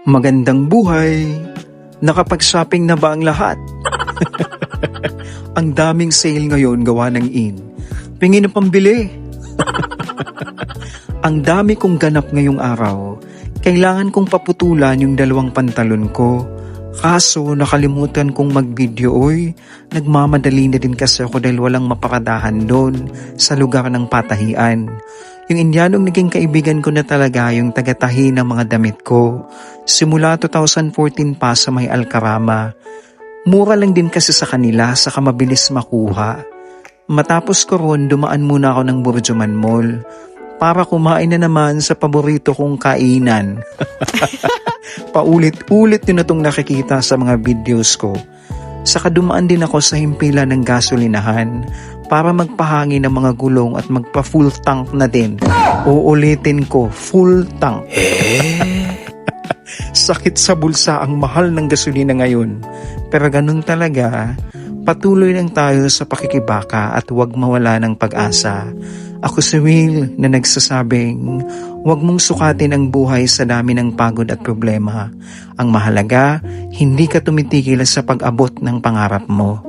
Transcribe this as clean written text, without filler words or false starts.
Magandang buhay! Nakapag-shopping na ba ang lahat? Ang daming sale ngayon gawa ng in. Pingin na pambili! Ang dami kong ganap ngayong araw. Kailangan kong paputulan yung 2 pantalon ko. Kaso nakalimutan kong mag-video oy. Nagmamadali na din kasi ako dahil walang mapakadahan doon sa lugar ng patahian. Yung Indianong naging kaibigan ko na talaga yung tagatahi ng mga damit ko. Simula 2014 pa sa may Alcarama. Mura lang din kasi sa kanila, saka mabilis makuha. Matapos ko ron, dumaan muna ako ng Burjuman Mall para kumain na naman sa paborito kong kainan. Paulit-ulit yun na itong nakikita sa mga videos ko. Saka dumaan din ako sa himpilan ng gasolinahan para magpahangin ng mga gulong at magpa-full tank na din. Uulitin ko, full tank. Sakit sa bulsa ang mahal ng gasolina ngayon. Pero ganun talaga, patuloy lang tayo sa pakikibaka at huwag mawala ng pag-asa. Ako si Will na nagsasabing, huwag mong sukatin ang buhay sa dami ng pagod at problema. Ang mahalaga, hindi ka tumitigil sa pag-abot ng pangarap mo.